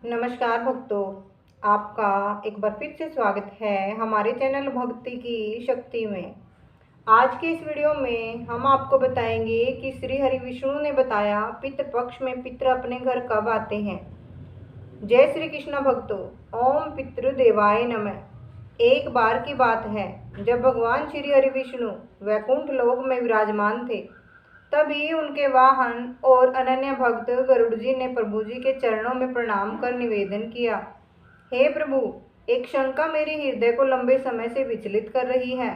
नमस्कार भक्तों, आपका एक बार फिर से स्वागत है हमारे चैनल भक्ति की शक्ति में। आज के इस वीडियो में हम आपको बताएंगे कि श्री हरि विष्णु ने बताया पितृपक्ष में पितृ अपने घर कब आते हैं। जय श्री कृष्ण भक्तों, ओम पितृदेवाय नमः। एक बार की बात है जब भगवान श्री हरि विष्णु वैकुंठ लोक में विराजमान थे, तभी उनके वाहन और अनन्य भक्त गरुड़ जी ने प्रभु जी के चरणों में प्रणाम कर निवेदन किया, हे प्रभु, एक शंका मेरे हृदय को लंबे समय से विचलित कर रही है।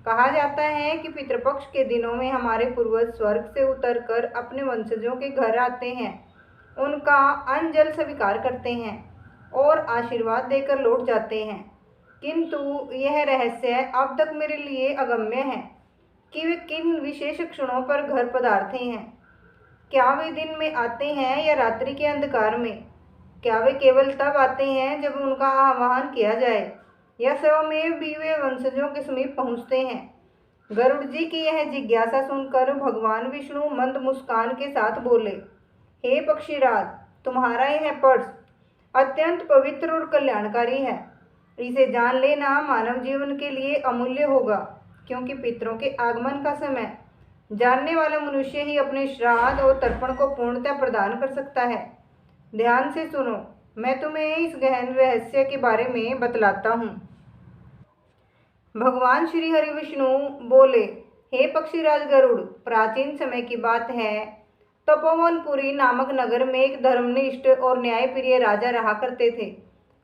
कहा जाता है कि पितृपक्ष के दिनों में हमारे पूर्वज स्वर्ग से उतरकर अपने वंशजों के घर आते हैं, उनका अन्न जल स्वीकार करते हैं और आशीर्वाद देकर लौट जाते हैं। किंतु यह रहस्य अब तक मेरे लिए अगम्य है कि वे किन विशेष क्षणों पर घर पधारते हैं। क्या वे दिन में आते हैं या रात्रि के अंधकार में? क्या वे केवल तब आते हैं जब उनका आह्वान किया जाए, या स्वयं भी वे वंशजों के समीप पहुंचते हैं? गरुड़ जी की यह जिज्ञासा सुनकर भगवान विष्णु मंद मुस्कान के साथ बोले, हे पक्षीराज, तुम्हारा यह पर्स अत्यंत पवित्र और कल्याणकारी है। इसे जान लेना मानव जीवन के लिए अमूल्य होगा, क्योंकि पितरों के आगमन का समय जानने वाला मनुष्य ही अपने श्राद्ध और तर्पण को पूर्णतः प्रदान कर सकता है। ध्यान से सुनो, मैं तुम्हें इस गहन रहस्य के बारे में बतलाता हूँ। भगवान श्री हरि विष्णु बोले, हे पक्षीराज गरुड़, प्राचीन समय की बात है। तपोवनपुरी नामक नगर में एक धर्मनिष्ठ और न्यायप्रिय राजा रहा करते थे,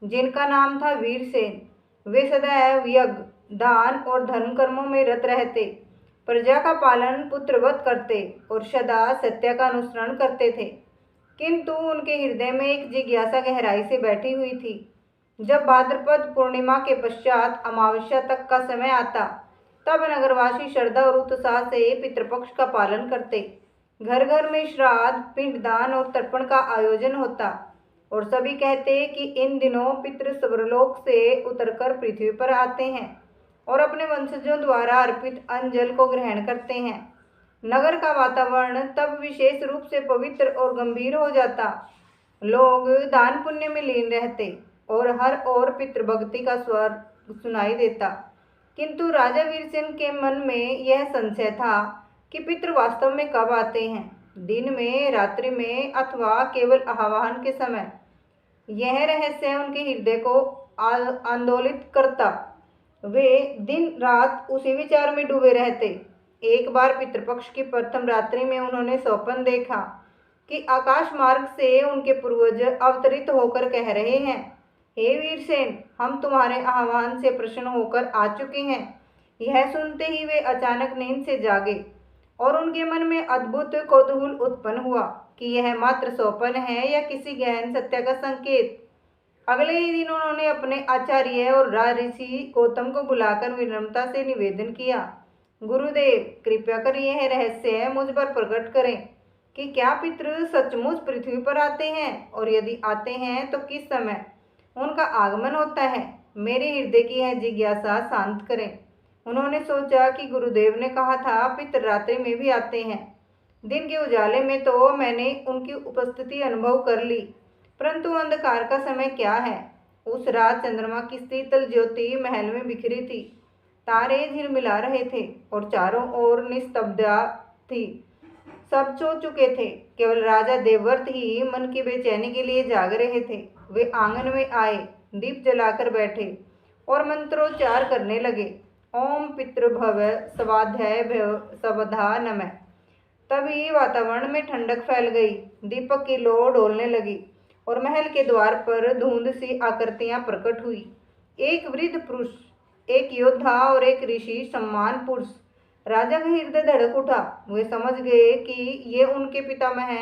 जिनका नाम था वीरसेन। वे सदैव यज्ञ, दान और धर्म कर्मों में रत रहते, प्रजा का पालन पुत्रवत करते और सदा सत्य का अनुसरण करते थे। किंतु उनके हृदय में एक जिज्ञासा गहराई से बैठी हुई थी। जब भाद्रपद पूर्णिमा के पश्चात अमावस्या तक का समय आता, तब नगरवासी श्रद्धा और उत्साह से पितृपक्ष का पालन करते। घर घर में श्राद्ध, पिंडदान और तर्पण का आयोजन होता और सभी कहते कि इन दिनों पितृ स्वर्गलोक से उतरकर पृथ्वी पर आते हैं और अपने वंशजों द्वारा अर्पित अन्न जल को ग्रहण करते हैं। नगर का वातावरण तब विशेष रूप से पवित्र और गंभीर हो जाता। लोग दान पुण्य में लीन रहते और हर ओर पितृभक्ति का स्वर सुनाई देता। किंतु राजा वीरसेन के मन में यह संशय था कि पितृ वास्तव में कब आते हैं, दिन में, रात्रि में अथवा केवल आह्वान के समय। यह रहस्य उनके हृदय को आंदोलित करता। वे दिन रात उसी विचार में डूबे रहते। एक बार पितृपक्ष की प्रथम रात्रि में उन्होंने स्वप्न देखा कि आकाश मार्ग से उनके पूर्वज अवतरित होकर कह रहे हैं, हे वीरसेन, हम तुम्हारे आह्वान से प्रसन्न होकर आ चुके हैं। यह सुनते ही वे अचानक नींद से जागे और उनके मन में अद्भुत कौतूहल उत्पन्न हुआ कि यह मात्र स्वप्न है या किसी गहन सत्य का संकेत। अगले ही दिन उन्होंने अपने आचार्य और ऋषि गौतम को बुलाकर विनम्रता से निवेदन किया, गुरुदेव, कृपया कर यह रहस्य मुझ पर प्रकट करें कि क्या पितृ सचमुच पृथ्वी पर आते हैं, और यदि आते हैं तो किस समय उनका आगमन होता है। मेरे हृदय की यह जिज्ञासा शांत करें। उन्होंने सोचा कि गुरुदेव ने कहा था पितृ रात्रि में भी आते हैं। दिन के उजाले में तो मैंने उनकी उपस्थिति अनुभव कर ली, परंतु अंधकार का समय क्या है। उस रात चंद्रमा की शीतल ज्योति महल में बिखरी थी, तारे झिलमिला रहे थे और चारों ओर निस्तब्धता थी। सब सो चुके थे, केवल राजा देवव्रत ही मन की बेचैनी के लिए जाग रहे थे। वे आंगन में आए, दीप जलाकर बैठे और मंत्रोच्चार करने लगे, ओम पितृभव स्वाध्याय भव सवधा नमः। तभी वातावरण में ठंडक फैल गई, दीपक की लौ डोलने लगी और महल के द्वार पर धुंध सी आकृतियां प्रकट हुई। एक वृद्ध पुरुष, एक योद्धा और एक ऋषि सम्मान पुरुष। राजा का हृदय धड़क उठा। वे समझ गए कि ये उनके पितामह,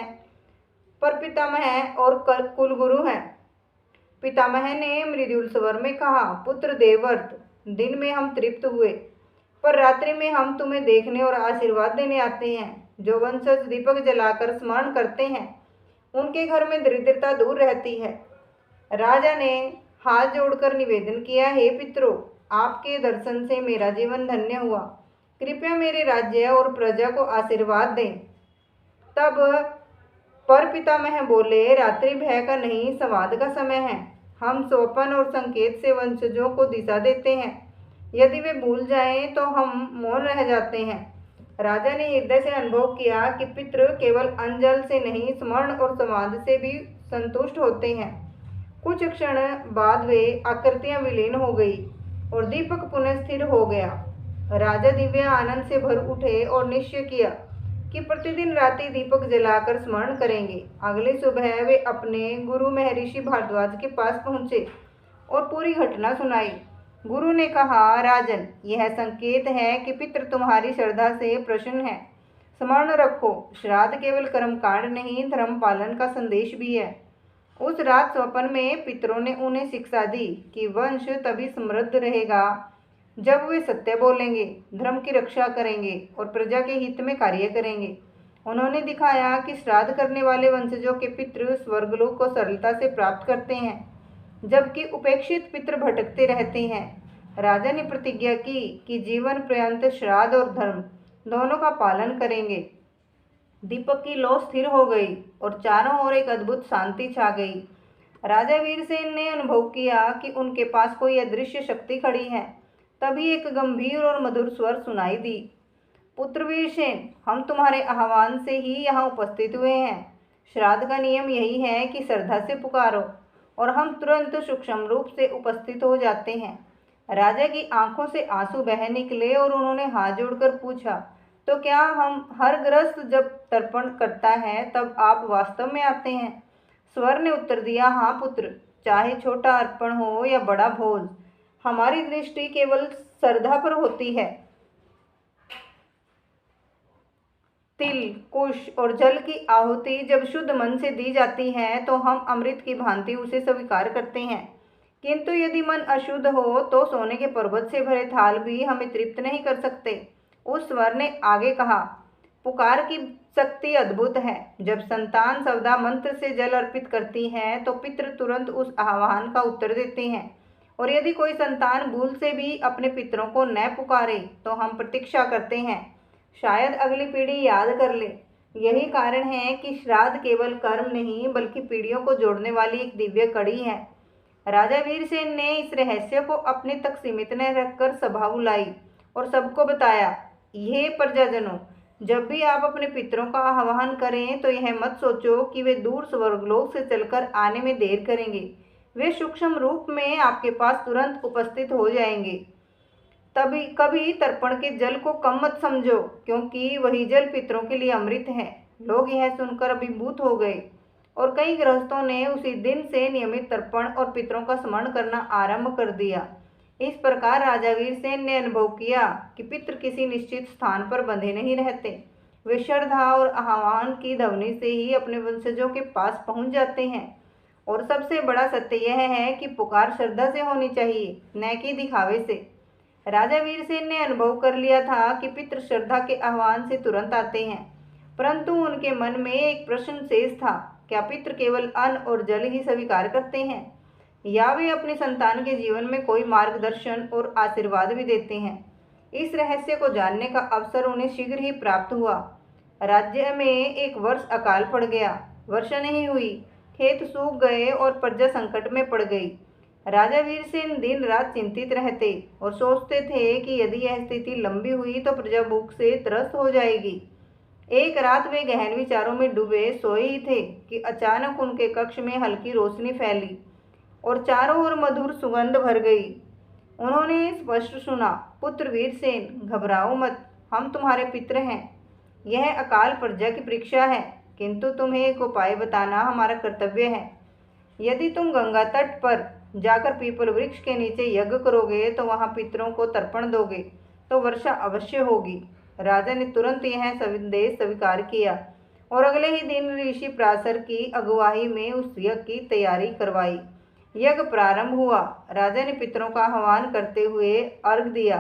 परपितामह और कुलगुरु हैं। पितामह ने मृदुल स्वर में कहा, पुत्र देवव्रत, दिन में हम तृप्त हुए, पर रात्रि में हम तुम्हें देखने और आशीर्वाद देने आते हैं। जो वंशज दीपक जलाकर स्मरण करते हैं, उनके घर में दरिद्रता दूर रहती है। राजा ने हाथ जोड़कर निवेदन किया, हे पितरों, आपके दर्शन से मेरा जीवन धन्य हुआ। कृपया मेरे राज्य और प्रजा को आशीर्वाद दें। तब पर पितामह बोले, रात्रि भय का नहीं, संवाद का समय है। हम स्वप्न और संकेत से वंशजों को दिशा देते हैं। यदि वे भूल जाएं तो हम मौन रह जाते हैं। राजा ने हृदय से अनुभव किया कि पितृ केवल अन्न जल से नहीं, स्मरण और संवाद से भी संतुष्ट होते हैं। कुछ क्षण बाद वे आकृतियां विलीन हो गई और दीपक पुनः स्थिर हो गया। राजा दिव्य आनंद से भर उठे और निश्चय किया कि प्रतिदिन रात्रि दीपक जलाकर स्मरण करेंगे। अगली सुबह वे अपने गुरु महर्षि भारद्वाज के पास पहुंचे और पूरी घटना सुनाई। गुरु ने कहा, राजन, यह संकेत है कि पितृ तुम्हारी श्रद्धा से प्रसन्न है। स्मरण रखो, श्राद्ध केवल कर्मकांड नहीं, धर्म पालन का संदेश भी है। उस रात स्वप्न में पितरों ने उन्हें शिक्षा दी कि वंश तभी समृद्ध रहेगा जब वे सत्य बोलेंगे, धर्म की रक्षा करेंगे और प्रजा के हित में कार्य करेंगे। उन्होंने दिखाया कि श्राद्ध करने वाले वंशजों के पितृ स्वर्गलोक को सरलता से प्राप्त करते हैं, जबकि उपेक्षित पितृ भटकते रहते हैं। राजा ने प्रतिज्ञा की कि जीवन पर्यंत श्राद्ध और धर्म दोनों का पालन करेंगे। दीपक की लौ स्थिर हो गई और चारों ओर एक अद्भुत शांति छा गई। राजा वीरसेन ने अनुभव किया कि उनके पास कोई अदृश्य शक्ति खड़ी है। तभी एक गंभीर और मधुर स्वर सुनाई दी, पुत्र वीरसेन, हम तुम्हारे आह्वान से ही यहाँ उपस्थित हुए हैं। श्राद्ध का नियम यही है कि श्रद्धा से पुकारो और हम तुरंत सूक्ष्म रूप से उपस्थित हो जाते हैं। राजा की आंखों से आंसू बह निकले और उन्होंने हाथ जोड़कर पूछा, तो क्या हम हर गृहस्थ जब तर्पण करता है तब आप वास्तव में आते हैं? स्वर ने उत्तर दिया, हाँ पुत्र, चाहे छोटा अर्पण हो या बड़ा भोज, हमारी दृष्टि केवल श्रद्धा पर होती है। तिल, कुश और जल की आहुति जब शुद्ध मन से दी जाती है तो हम अमृत की भांति उसे स्वीकार करते हैं, किंतु यदि मन अशुद्ध हो तो सोने के पर्वत से भरे थाल भी हमें तृप्त नहीं कर सकते। उस स्वर ने आगे कहा, पुकार की शक्ति अद्भुत है। जब संतान सवदा मंत्र से जल अर्पित करती है तो पितृ तुरंत उस आह्वान का उत्तर देते हैं, और यदि कोई संतान भूल से भी अपने पितरों को न पुकारे तो हम प्रतीक्षा करते हैं, शायद अगली पीढ़ी याद कर ले। यही कारण है कि श्राद्ध केवल कर्म नहीं बल्कि पीढ़ियों को जोड़ने वाली एक दिव्य कड़ी है। राजा वीरसेन ने इस रहस्य को अपने तक सीमित न रखकर सभा बुलाई और सबको बताया, ये प्रजाजनों, जब भी आप अपने पितरों का आह्वान करें तो यह मत सोचो कि वे दूर स्वर्गलोक से चलकर आने में देर करेंगे। वे सूक्ष्म रूप में आपके पास तुरंत उपस्थित हो जाएंगे। तभी कभी तर्पण के जल को कम मत समझो, क्योंकि वही जल पितरों के लिए अमृत है। लोग यह सुनकर अभिभूत हो गए और कई गृहस्थों ने उसी दिन से नियमित तर्पण और पितरों का स्मरण करना आरंभ कर दिया। इस प्रकार राजा वीरसेन ने अनुभव किया कि पितृ किसी निश्चित स्थान पर बंधे नहीं रहते। वे श्रद्धा और आह्वान की ध्वनि से ही अपने वंशजों के पास पहुंच जाते हैं। और सबसे बड़ा सत्य यह है कि पुकार श्रद्धा से होनी चाहिए, न कि दिखावे से। राजा वीरसेन ने अनुभव कर लिया था कि पितृ श्रद्धा के आह्वान से तुरंत आते हैं, परंतु उनके मन में एक प्रश्न शेष था, क्या पितृ केवल अन्न और जल ही स्वीकार करते हैं, या वे अपने संतान के जीवन में कोई मार्गदर्शन और आशीर्वाद भी देते हैं? इस रहस्य को जानने का अवसर उन्हें शीघ्र ही प्राप्त हुआ। राज्य में एक वर्ष अकाल पड़ गया, वर्षा नहीं हुई, खेत सूख गए और प्रजा संकट में पड़ गई। राजा वीरसेन दिन रात चिंतित रहते और सोचते थे कि यदि यह स्थिति लंबी हुई तो प्रजा भूख से त्रस्त हो जाएगी। एक रात वे गहन विचारों में डूबे सोए ही थे कि अचानक उनके कक्ष में हल्की रोशनी फैली और चारों ओर मधुर सुगंध भर गई। उन्होंने स्पष्ट सुना, पुत्र वीरसेन, घबराओ मत, हम तुम्हारे पितृ हैं। यह अकाल प्रजा की परीक्षा है, किंतु तुम्हें एक उपाय बताना हमारा कर्तव्य है। यदि तुम गंगा तट पर जाकर पीपल वृक्ष के नीचे यज्ञ करोगे तो वहां पितरों को तर्पण दोगे तो वर्षा अवश्य होगी। राजा ने तुरंत यह संदेश स्वीकार किया और अगले ही दिन ऋषि प्रासर की अगुवाई में उस यज्ञ की तैयारी करवाई। यज्ञ प्रारंभ हुआ। राजा ने पितरों का आह्वान करते हुए अर्घ दिया।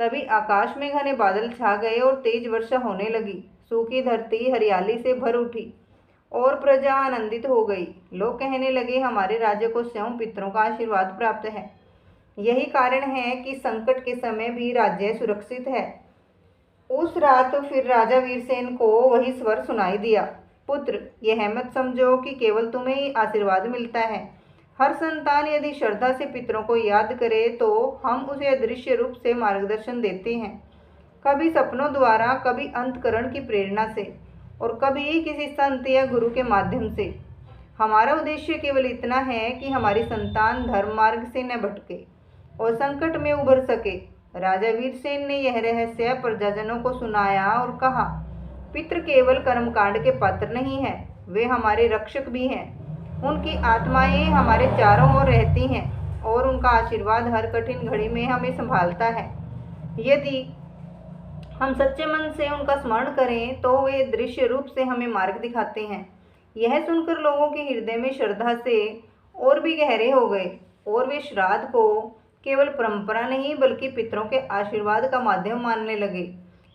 तभी आकाश में घने बादल छा गए और तेज वर्षा होने लगी। सूखी धरती हरियाली से भर उठी और प्रजा आनंदित हो गई। लोग कहने लगे, हमारे राज्य को स्वयं पितरों का आशीर्वाद प्राप्त है। यही कारण है कि संकट के समय भी राज्य सुरक्षित है। उस रात फिर राजा वीरसेन को वही स्वर सुनाई दिया, पुत्र, यह मत समझो कि केवल तुम्हें ही आशीर्वाद मिलता है। हर संतान यदि श्रद्धा से पितरों को याद करे तो हम उसे अदृश्य रूप से मार्गदर्शन देते हैं, कभी सपनों द्वारा, कभी अंतकरण की प्रेरणा से, और कभी किसी संत या गुरु के माध्यम से। हमारा उद्देश्य केवल इतना है कि हमारी संतान धर्म मार्ग से न भटके और संकट में उभर सके। राजा वीरसेन ने यह रहस्य प्रजाजनों को सुनाया और कहा, पितृ केवल कर्मकांड के पात्र नहीं हैं, वे हमारे रक्षक भी हैं। उनकी आत्माएं हमारे चारों ओर रहती हैं और उनका आशीर्वाद हर कठिन घड़ी में हमें संभालता है। यदि हम सच्चे मन से उनका स्मरण करें तो वे दृश्य रूप से हमें मार्ग दिखाते हैं। यह सुनकर लोगों के हृदय में श्रद्धा से और भी गहरे हो गए और वे श्राद्ध को केवल परंपरा नहीं बल्कि पितरों के आशीर्वाद का माध्यम मानने लगे।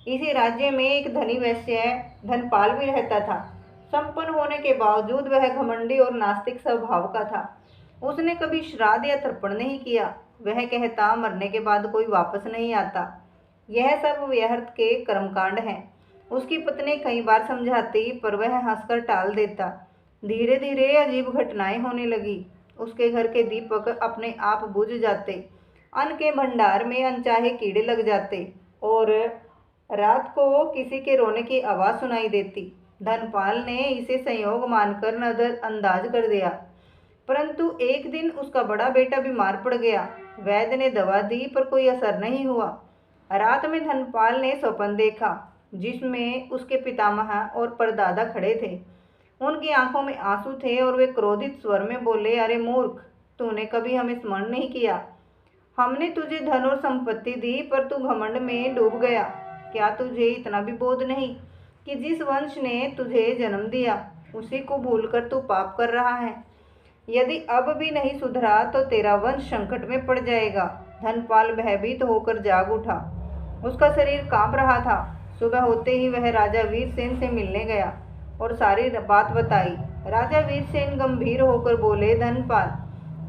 इसी राज्य में एक धनी वैश्य धनपाल भी रहता था। संपन्न होने के बावजूद वह घमंडी और नास्तिक स्वभाव का था। उसने कभी श्राद्ध या तर्पण नहीं किया। वह कहता, मरने के बाद कोई वापस नहीं आता, यह सब व्यर्थ के कर्मकांड हैं। उसकी पत्नी कई बार समझाती पर वह हंसकर टाल देता। धीरे धीरे अजीब घटनाएं होने लगी। उसके घर के दीपक अपने आप बुझ जाते, अन्न के भंडार में अनचाहे कीड़े लग जाते और रात को किसी के रोने की आवाज़ सुनाई देती। धनपाल ने इसे संयोग मानकर नजरअंदाज कर दिया, परंतु एक दिन उसका बड़ा बेटा बीमार पड़ गया। वैद्य ने दवा दी पर कोई असर नहीं हुआ। रात में धनपाल ने स्वप्न देखा जिसमें उसके पितामह और परदादा खड़े थे। उनकी आंखों में आंसू थे और वे क्रोधित स्वर में बोले, अरे मूर्ख, तूने कभी हमें स्मरण नहीं किया। हमने तुझे धन और संपत्ति दी पर तू घमंड में डूब गया। क्या तुझे इतना भी बोध नहीं कि जिस वंश ने तुझे जन्म दिया उसी को भूलकर तू पाप कर रहा है? यदि अब भी नहीं सुधरा तो तेरा वंश संकट में पड़ जाएगा। धनपाल भयभीत होकर जाग उठा। उसका शरीर कांप रहा था। सुबह होते ही वह राजा वीरसेन से मिलने गया और सारी बात बताई। राजा वीरसेन गंभीर होकर बोले, धनपाल,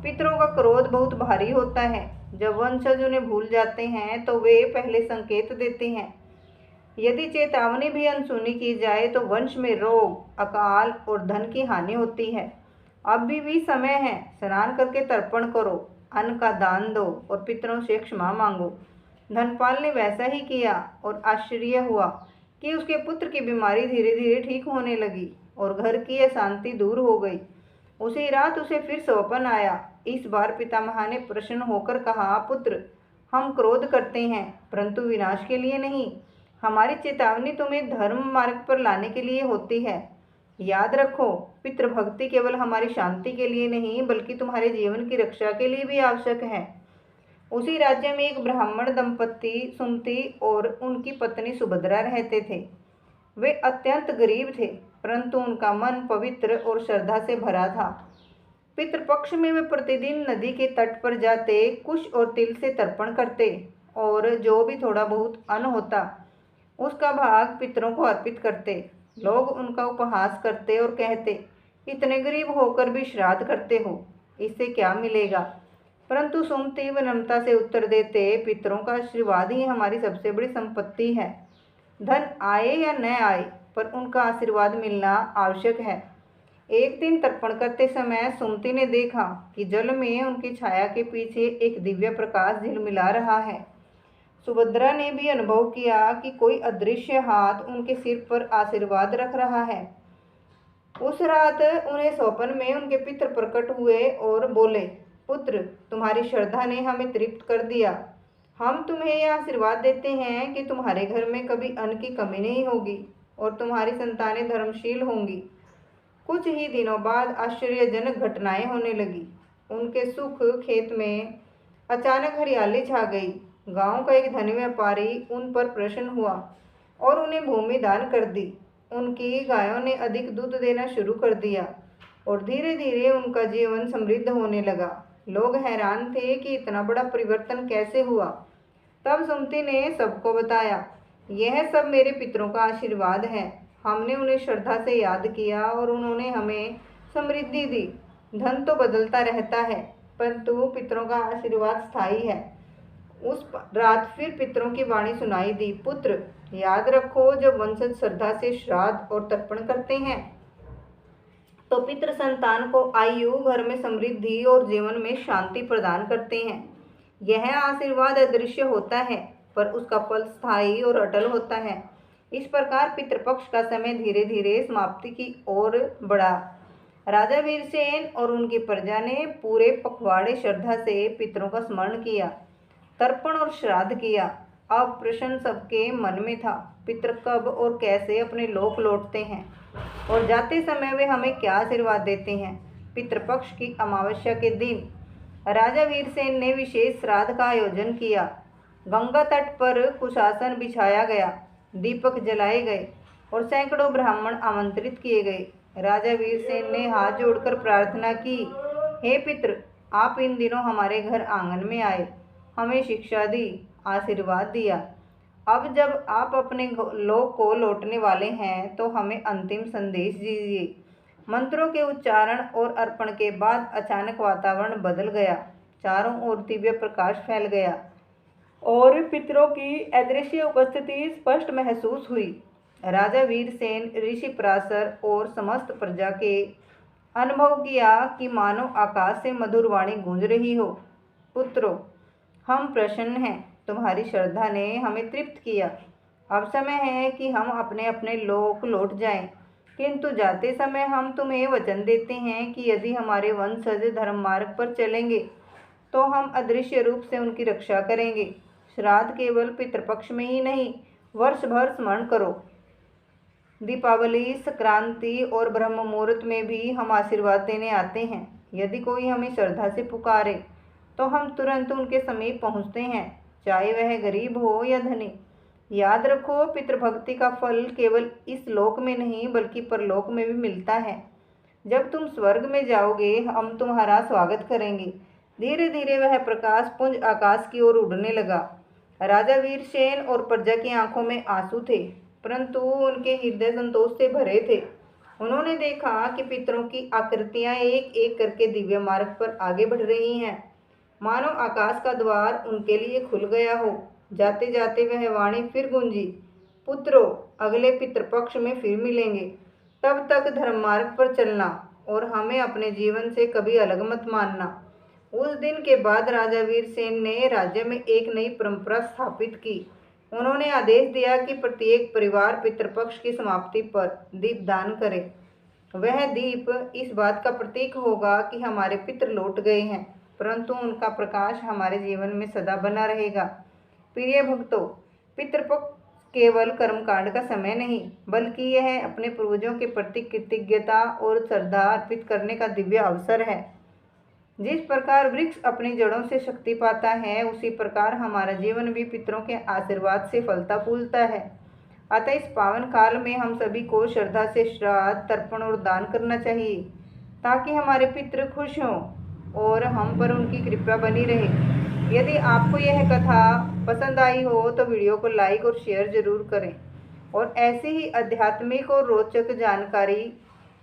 पितरों का क्रोध बहुत भारी होता है। जब वंशज उन्हें भूल जाते हैं तो वे पहले संकेत देते हैं। यदि चेतावनी भी अनसुनी की जाए तो वंश में रोग, अकाल और धन की हानि होती है। अब भी समय है, स्नान करके तर्पण करो, अन्न का दान दो और पितरों से क्षमा मांगो। धनपाल ने वैसा ही किया और आश्चर्य हुआ कि उसके पुत्र की बीमारी धीरे धीरे ठीक होने लगी और घर की अशांति दूर हो गई। उसी रात उसे फिर स्वप्न आया। इस बार पितामह ने प्रसन्न होकर कहा, पुत्र, हम क्रोध करते हैं परंतु विनाश के लिए नहीं। हमारी चेतावनी तुम्हें धर्म मार्ग पर लाने के लिए होती है। याद रखो, पितृभक्ति केवल हमारी शांति के लिए नहीं बल्कि तुम्हारे जीवन की रक्षा के लिए भी आवश्यक है। उसी राज्य में एक ब्राह्मण दंपत्ति सुमति और उनकी पत्नी सुभद्रा रहते थे। वे अत्यंत गरीब थे परंतु उनका मन पवित्र और श्रद्धा से भरा था। पितृपक्ष में वे प्रतिदिन नदी के तट पर जाते, कुश और तिल से तर्पण करते और जो भी थोड़ा बहुत अन्न होता उसका भाग पितरों को अर्पित करते। लोग उनका उपहास करते और कहते, इतने गरीब होकर भी श्राद्ध करते हो, इससे क्या मिलेगा? परंतु सुमति विनम्रता से उत्तर देते, पितरों का आशीर्वाद ही हमारी सबसे बड़ी संपत्ति है। धन आए या न आए पर उनका आशीर्वाद मिलना आवश्यक है। एक दिन तर्पण करते समय सुमति ने देखा कि जल में उनकी छाया के पीछे एक दिव्य प्रकाश झिलमिला रहा है। सुभद्रा ने भी अनुभव किया कि कोई अदृश्य हाथ उनके सिर पर आशीर्वाद रख रहा है। उस रात उन्हें स्वप्न में उनके पितर प्रकट हुए और बोले, पुत्र, तुम्हारी श्रद्धा ने हमें तृप्त कर दिया। हम तुम्हें यह आशीर्वाद देते हैं कि तुम्हारे घर में कभी अन्न की कमी नहीं होगी और तुम्हारी संतानें धर्मशील होंगी। कुछ ही दिनों बाद आश्चर्यजनक घटनाएं होने लगी। उनके सुख खेत में अचानक हरियाली छा गई। गांव का एक धनी व्यापारी उन पर प्रसन्न हुआ और उन्हें भूमि दान कर दी। उनकी गायों ने अधिक दूध देना शुरू कर दिया और धीरे धीरे उनका जीवन समृद्ध होने लगा। लोग हैरान थे कि इतना बड़ा परिवर्तन कैसे हुआ। तब सुमति ने सबको बताया, यह सब मेरे पितरों का आशीर्वाद है। हमने उन्हें श्रद्धा से याद किया और उन्होंने हमें समृद्धि दी। धन तो बदलता रहता है परंतु पितरों का आशीर्वाद स्थायी है। उस रात फिर पितरों की वाणी सुनाई दी, पुत्र, याद रखो, जब वंशज श्रद्धा से श्राद्ध और तर्पण करते हैं तो पितृ संतान को आयु, घर में समृद्धि और जीवन में शांति प्रदान करते हैं। यह आशीर्वाद अदृश्य होता है पर उसका फल स्थायी और अटल होता है। इस प्रकार पितृपक्ष का समय धीरे धीरे समाप्ति की ओर बढ़ा। राजा वीरसेन और उनकी प्रजा ने पूरे पखवाड़े श्रद्धा से पितरों का स्मरण किया, तर्पण और श्राद्ध किया। अब प्रश्न सबके मन में था, पितृ कब और कैसे अपने लोक लौटते हैं और जाते समय वे हमें क्या आशीर्वाद देते हैं। पितृपक्ष की अमावस्या के दिन राजा वीरसेन ने विशेष श्राद्ध का आयोजन किया। गंगा तट पर कुशासन बिछाया गया, दीपक जलाए गए और सैकड़ों ब्राह्मण आमंत्रित किए गए। राजा वीरसेन ने हाथ जोड़कर प्रार्थना की, हे पितृ, आप इन दिनों हमारे घर आंगन में आए, हमें शिक्षा दी, आशीर्वाद दिया। अब जब आप अपने लोक को लौटने वाले हैं तो हमें अंतिम संदेश दीजिए। मंत्रों के उच्चारण और अर्पण के बाद अचानक वातावरण बदल गया। चारों ओर दिव्य प्रकाश फैल गया और पितरों की अदृश्य उपस्थिति स्पष्ट महसूस हुई। राजा वीरसेन, ऋषि पराशर और समस्त प्रजा के अनुभव किया कि मानो आकाश से मधुर वाणी गूंज रही हो, पुत्रों, हम प्रसन्न हैं, तुम्हारी श्रद्धा ने हमें तृप्त किया। अब समय है कि हम अपने अपने लोक लौट जाएं, किंतु जाते समय हम तुम्हें वचन देते हैं कि यदि हमारे वंशज धर्म मार्ग पर चलेंगे तो हम अदृश्य रूप से उनकी रक्षा करेंगे। श्राद्ध केवल पितृपक्ष में ही नहीं, वर्ष भर स्मरण करो। दीपावली, संक्रांति और ब्रह्म मुहूर्त में भी हम आशीर्वाद देने आते हैं। यदि कोई हमें श्रद्धा से पुकारे तो हम तुरंत उनके समीप पहुंचते हैं, चाहे वह गरीब हो या धनी। याद रखो, पितृभक्ति का फल केवल इस लोक में नहीं बल्कि परलोक में भी मिलता है। जब तुम स्वर्ग में जाओगे हम तुम्हारा स्वागत करेंगे। धीरे धीरे वह प्रकाश पुंज आकाश की ओर उड़ने लगा। राजा वीरसेन और प्रजा की आंखों में आंसू थे, परंतु उनके हृदय संतोष से भरे थे। उन्होंने देखा कि पितरों की आकृतियां एक एक करके दिव्य मार्ग पर आगे बढ़ रही हैं, मानो आकाश का द्वार उनके लिए खुल गया हो। जाते जाते वह वाणी फिर गूंजी, पुत्रों, अगले पितृपक्ष में फिर मिलेंगे। तब तक धर्म मार्ग पर चलना और हमें अपने जीवन से कभी अलग मत मानना। उस दिन के बाद राजा वीरसेन ने राज्य में एक नई परंपरा स्थापित की। उन्होंने आदेश दिया कि प्रत्येक परिवार पितृपक्ष की समाप्ति पर दीप दान करे। वह दीप इस बात का प्रतीक होगा कि हमारे पितृ लौट गए हैं, परंतु उनका प्रकाश हमारे जीवन में सदा बना रहेगा। प्रिय भक्तों, पितृपक्ष केवल कर्मकांड का समय नहीं बल्कि यह अपने पूर्वजों के प्रति कृतज्ञता और श्रद्धा अर्पित करने का दिव्य अवसर है। जिस प्रकार वृक्ष अपनी जड़ों से शक्ति पाता है, उसी प्रकार हमारा जीवन भी पितरों के आशीर्वाद से फलता फूलता है। अतः इस पावन काल में हम सभी को श्रद्धा से श्राद्ध, तर्पण और दान करना चाहिए ताकि हमारे पितृ खुश हों और हम पर उनकी कृपा बनी रहे। यदि आपको यह कथा पसंद आई हो तो वीडियो को लाइक और शेयर जरूर करें और ऐसी ही आध्यात्मिक और रोचक जानकारी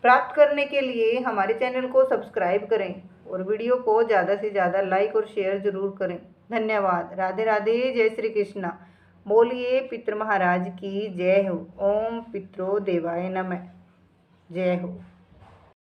प्राप्त करने के लिए हमारे चैनल को सब्सक्राइब करें और वीडियो को ज़्यादा से ज़्यादा लाइक और शेयर जरूर करें। धन्यवाद। राधे राधे। जय श्री कृष्णा। बोलिए पितृ महाराज की जय हो। ओम पितरो देवाय नमः। जय हो।